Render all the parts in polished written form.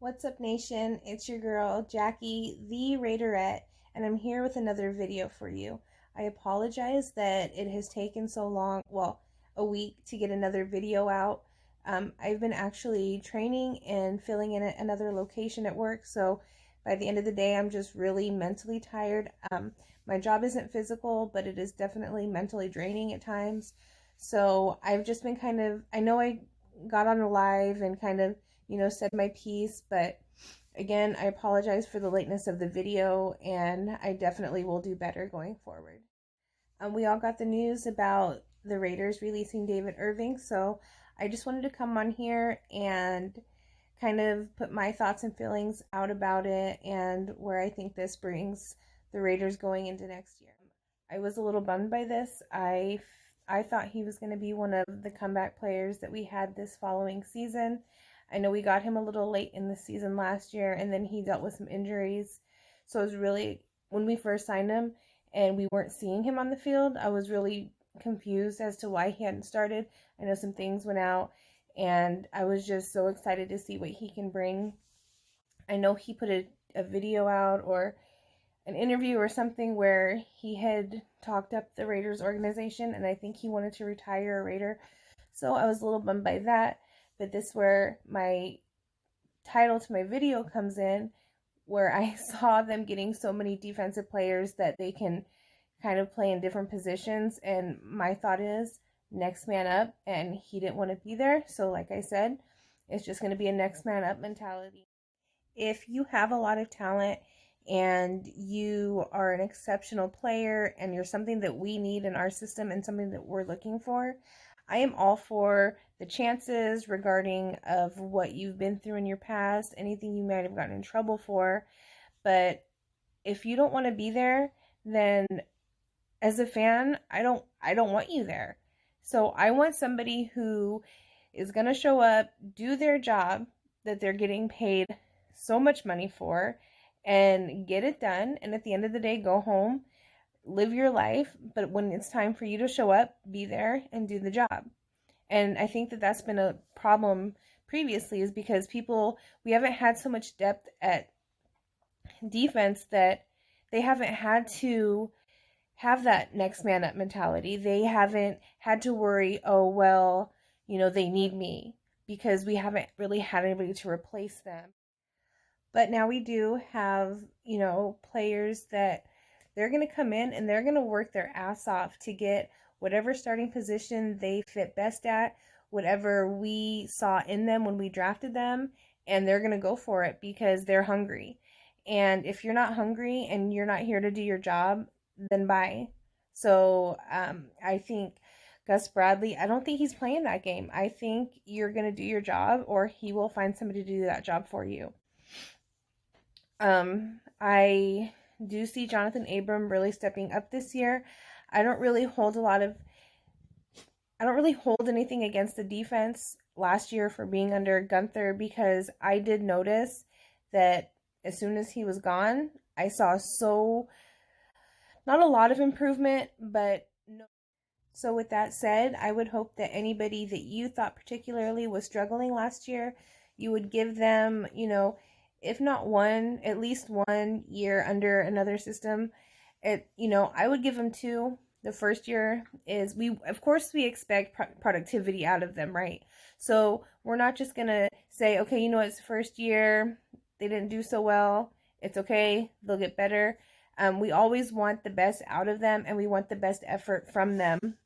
What's up, nation? It's your girl, Jackie, the Raiderette, and I'm here with another video for you. I apologize that it has taken so long, well, a week to get another video out. I've been actually training and filling in at another location at work, so by the end of the day, I'm just really mentally tired. My job isn't physical, but it is definitely mentally draining at times. So I've just been I know I got on a live and said my piece, but again, I apologize for the lateness of the video, and I definitely will do better going forward. We all got the news about the Raiders releasing David Irving, so I just wanted to come on here and kind of put my thoughts and feelings out about it and where I think this brings the Raiders going into next year. I was a little bummed by this. I thought he was going to be one of the comeback players that we had this following season. I know we got him a little late in the season last year, and then he dealt with some injuries. So it was really, when we first signed him and we weren't seeing him on the field, I was really confused as to why he hadn't started. I know some things went out, and I was just so excited to see what he can bring. I know he put a video out or an interview or something where he had talked up the Raiders organization, and I think he wanted to retire a Raider. So I was a little bummed by that. But this is where my title to my video comes in, where I saw them getting so many defensive players that they can kind of play in different positions. And my thought is next man up, and he didn't want to be there. So like I said, it's just going to be a next man up mentality. If you have a lot of talent and you are an exceptional player and you're something that we need in our system and something that we're looking for, I am all for the chances regarding of what you've been through in your past, anything you might have gotten in trouble for. But if you don't want to be there, then as a fan, I don't want you there. So I want somebody who is going to show up, do their job that they're getting paid so much money for, and get it done, and at the end of the day go home, live your life, but when it's time for you to show up, be there and do the job. And I think that that's been a problem previously, is because we haven't had so much depth at defense that they haven't had to have that next man up mentality. They haven't had to worry, oh, well, they need me, because we haven't really had anybody to replace them. But now we do have, players that they're going to come in and they're going to work their ass off to get whatever starting position they fit best at, whatever we saw in them when we drafted them, and they're going to go for it because they're hungry. And if you're not hungry and you're not here to do your job, then bye. So I think Gus Bradley, I don't think he's playing that game. I think you're going to do your job, or he will find somebody to do that job for you. I do see Jonathan Abram really stepping up this year. I don't really hold anything against the defense last year for being under Gunther, because I did notice that as soon as he was gone, I saw not a lot of improvement, but no. So with that said, I would hope that anybody that you thought particularly was struggling last year, you would give them, if not at least 1 year under another system. I would give them 2. The first year is, of course we expect productivity out of them, right? So we're not just going to say, okay, it's the first year, they didn't do so well, it's okay, they'll get better. We always want the best out of them, and we want the best effort from them.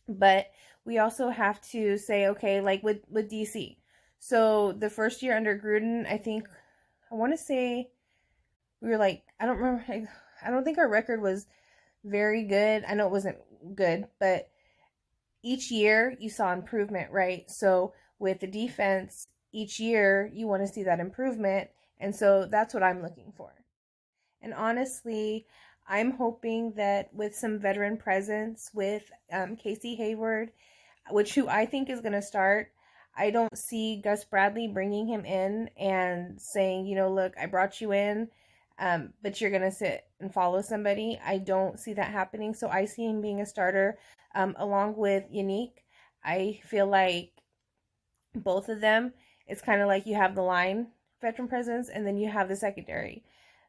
But we also have to say, okay, like with DC. So the first year under Gruden, I want to say we were like, I don't remember, I don't think our record was very good. I know it wasn't good, but each year you saw improvement, right? So with the defense, each year you want to see that improvement. And so that's what I'm looking for. And honestly, I'm hoping that with some veteran presence with Casey Hayward, who I think is going to start, I don't see Gus Bradley bringing him in and saying, look, I brought you in, but you're going to sit and follow somebody. I don't see that happening. So I see him being a starter along with Yannick. I feel like both of them, it's kind of like you have the line veteran presence, and then you have the secondary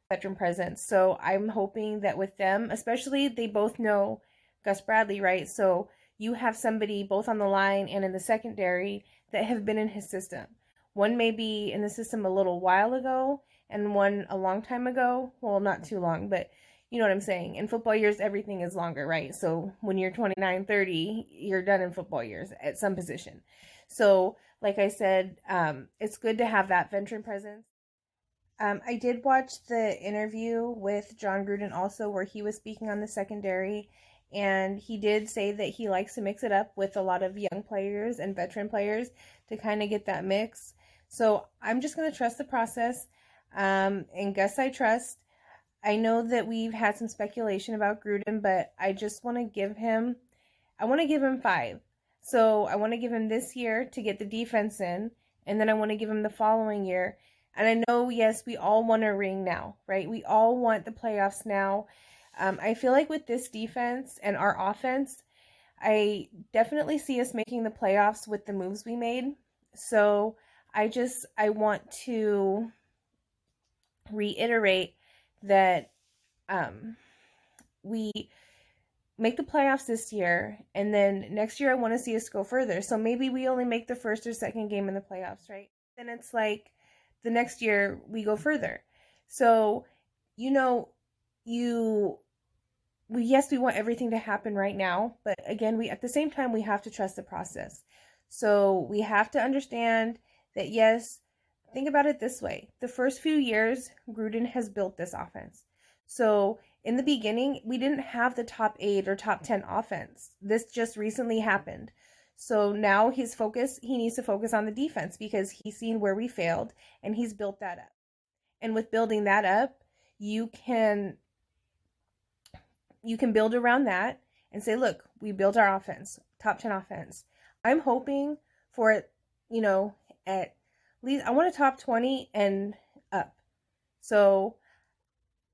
veteran presence. So I'm hoping that with them, especially they both know Gus Bradley, right? So you have somebody both on the line and in the secondary that have been in his system. One may be in the system a little while ago and one a long time ago. Well, not too long, but you know what I'm saying. In football years, everything is longer, right? So when you're 29, 30, you're done in football years at some position. So, like I said, it's good to have that veteran presence. I did watch the interview with John Gruden also, where he was speaking on the secondary, and he did say that he likes to mix it up with a lot of young players and veteran players to kind of get that mix. So I'm just going to trust the process, and Gus I trust. I know that we've had some speculation about Gruden, but I just want to give him, I want to give him 5. So I want to give him this year to get the defense in, and then I want to give him the following year. And I know, yes, we all want a ring now, right? We all want the playoffs now. I feel like with this defense and our offense, I definitely see us making the playoffs with the moves we made. So I want to reiterate that we make the playoffs this year, and then next year I want to see us go further. So maybe we only make the first or second game in the playoffs, right? Then it's like the next year we go further. So, you know, yes, we want everything to happen right now, but again, we at the same time we have to trust the process. So we have to understand that, yes, think about it this way. The first few years, Gruden has built this offense. So in the beginning, we didn't have the top 8 or top 10 offense. This just recently happened. So now he needs to focus on the defense because he's seen where we failed and he's built that up. And with building that up, you can build around that and say, look, we built our offense, top 10 offense. I'm hoping for it, at least I want a top 20 and up. So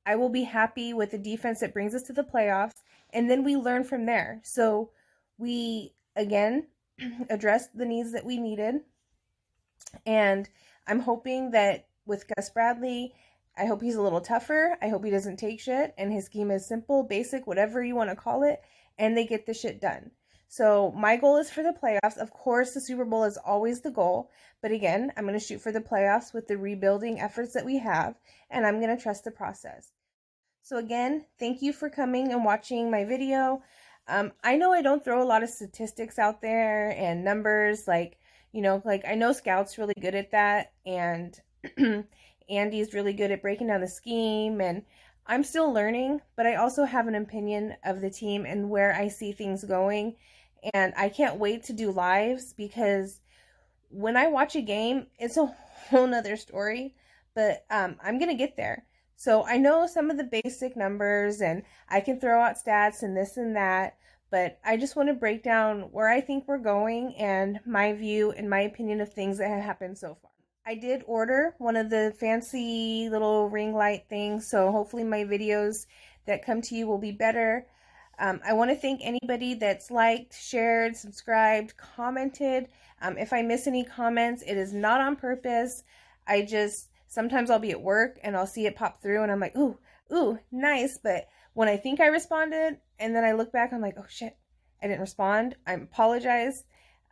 I will be happy with the defense that brings us to the playoffs, and then we learn from there. So we, again, addressed the needs that we needed, and I'm hoping that with Gus Bradley, I hope he's a little tougher. I hope he doesn't take shit, and his scheme is simple, basic, whatever you want to call it, and they get the shit done. So my goal is for the playoffs. Of course, the Super Bowl is always the goal, but again, I'm going to shoot for the playoffs with the rebuilding efforts that we have, and I'm going to trust the process. So again, thank you for coming and watching my video. I know I don't throw a lot of statistics out there and numbers, like I know Scout's really good at that, and Andy's really good at breaking down the scheme, and I'm still learning, but I also have an opinion of the team and where I see things going, and I can't wait to do lives because when I watch a game, it's a whole nother story, but I'm going to get there. So I know some of the basic numbers and I can throw out stats and this and that, but I just want to break down where I think we're going and my view and my opinion of things that have happened so far. I did order one of the fancy little ring light things, so hopefully my videos that come to you will be better. I want to thank anybody that's liked, shared, subscribed, commented. If I miss any comments, it is not on purpose. Sometimes I'll be at work and I'll see it pop through and I'm like, ooh, nice. But when I think I responded and then I look back, I'm like, oh shit, I didn't respond. I apologize.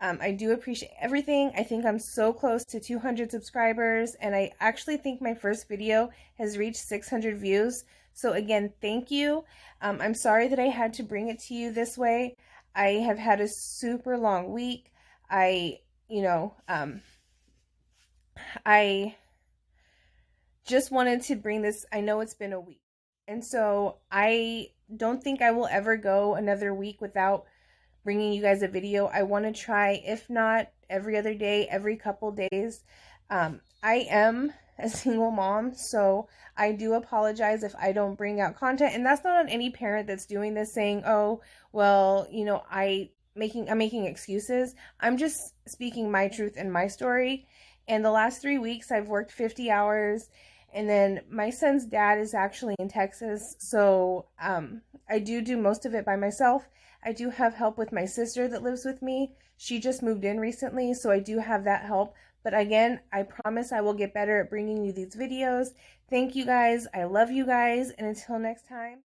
I do appreciate everything. I think I'm so close to 200 subscribers, and I actually think my first video has reached 600 views. So again, thank you. I'm sorry that I had to bring it to you this way. I have had a super long week. I just wanted to bring this. I know it's been a week, and so I don't think I will ever go another week without bringing you guys a video. I want to try, if not every other day, every couple days. I am a single mom, so I do apologize if I don't bring out content, and that's not on any parent that's doing this saying, oh, well, I'm making excuses. I'm just speaking my truth and my story. And the last 3 weeks I've worked 50 hours, and then my son's dad is actually in Texas, so I do most of it by myself. I do have help with my sister that lives with me. She just moved in recently, so I do have that help, But again, I promise I will get better at bringing you these videos. Thank you guys. I love you guys. And until next time.